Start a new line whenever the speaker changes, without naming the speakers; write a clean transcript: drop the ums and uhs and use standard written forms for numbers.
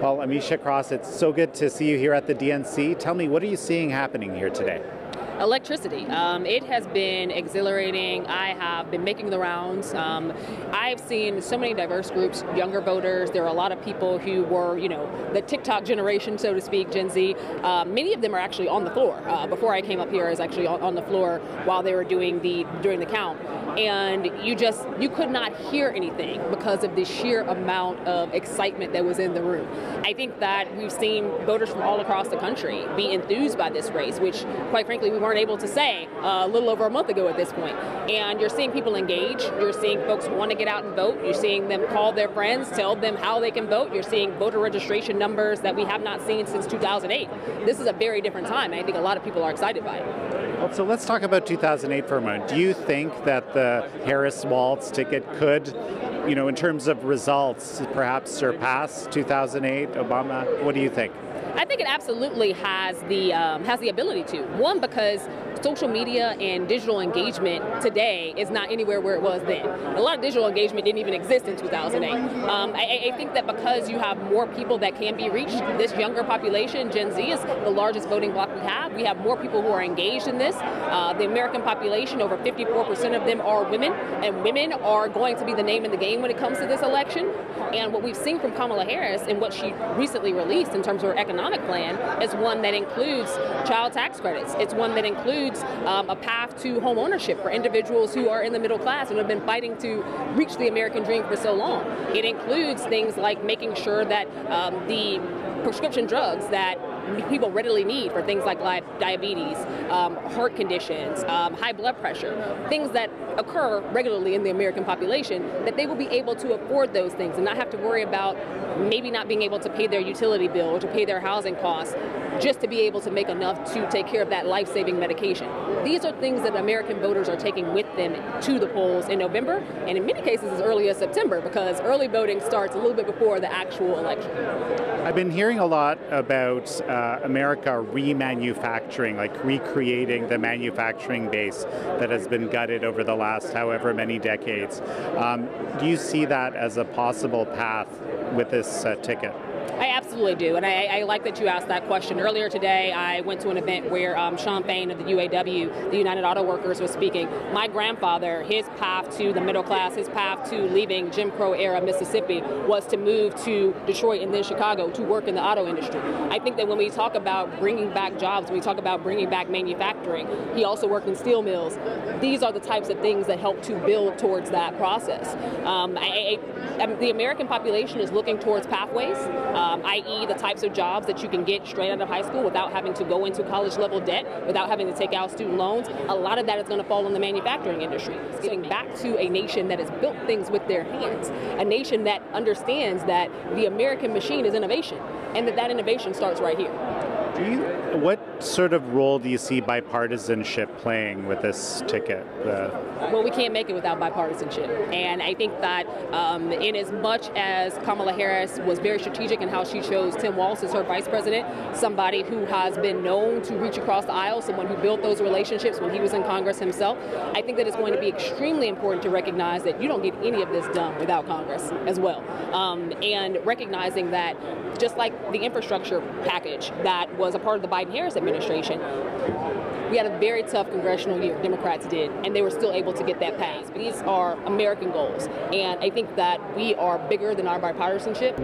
Well, Ameshia Cross, it's so good to see you here at the DNC. Tell me, what are you seeing happening here today?
Electricity. It has been exhilarating. I have been making the rounds. I've seen so many diverse groups, younger voters. There are a lot of people who were, the TikTok generation, so to speak, Gen Z. Many of them are actually on the floor. Before I came up here, I was actually on the floor while they were during the count. And you could not hear anything because of the sheer amount of excitement that was in the room. I think that we've seen voters from all across the country be enthused by this race, which, quite frankly, we weren't able to say a little over a month ago at this point. And you're seeing people engage. You're seeing folks want to get out and vote. You're seeing them call their friends, tell them how they can vote. You're seeing voter registration numbers that we have not seen since 2008. This is a very different time, and I think a lot of people are excited by it.
Well, so let's talk about 2008 for a moment. Do you think that the Harris-Walz ticket could, in terms of results, perhaps surpass 2008 Obama? What do you think?
I think it absolutely has the ability to. One, because social media and digital engagement today is not anywhere where it was then. A lot of digital engagement didn't even exist in 2008. I think that because you have more people that can be reached, this younger population, Gen Z, is the largest voting bloc we have. We have more people who are engaged in this. The American population, over 54% of them are women, and women are going to be the name in the game when it comes to this election. And what we've seen from Kamala Harris and what she recently released in terms of her economic plan is one that includes child tax credits. It's one that includes a path to home ownership for individuals who are in the middle class and have been fighting to reach the American dream for so long. It includes things like making sure that the prescription drugs that people readily need for things like diabetes, heart conditions, high blood pressure, things that occur regularly in the American population, that they will be able to afford those things and not have to worry about maybe not being able to pay their utility bill or to pay their housing costs just to be able to make enough to take care of that life-saving medication. These are things that American voters are taking with them to the polls in November, and in many cases as early as September, because early voting starts a little bit before the actual election.
I've been hearing a lot about America remanufacturing, like recreating the manufacturing base that has been gutted over the last however many decades. Do you see that as a possible path with this ticket?
I absolutely do, and I like that you asked that question. Earlier today, I went to an event where Sean Fain of the UAW, the United Auto Workers, was speaking. My grandfather, his path to the middle class, his path to leaving Jim Crow era Mississippi was to move to Detroit and then Chicago to work in the auto industry. I think that when we talk about bringing back jobs, when we talk about bringing back manufacturing, he also worked in steel mills. These are the types of things that help to build towards that process. The American population is looking towards pathways, i.e. the types of jobs that you can get straight out of high school without having to go into college level debt, without having to take out student loans. A lot of that is going to fall on the manufacturing industry. It's getting back to a nation that has built things with their hands, a nation that understands that the American machine is innovation, and that innovation starts right here.
What sort of role do you see bipartisanship playing with this ticket?
Well, we can't make it without bipartisanship. And I think that in as much as Kamala Harris was very strategic in how she chose Tim Walz as her vice president, somebody who has been known to reach across the aisle, someone who built those relationships when he was in Congress himself, I think that it's going to be extremely important to recognize that you don't get any of this done without Congress as well. And recognizing that just like the infrastructure package that was a part of the Biden-Harris administration, we had a very tough congressional year, Democrats did, and they were still able to get that passed. These are American goals, and I think that we are bigger than our bipartisanship.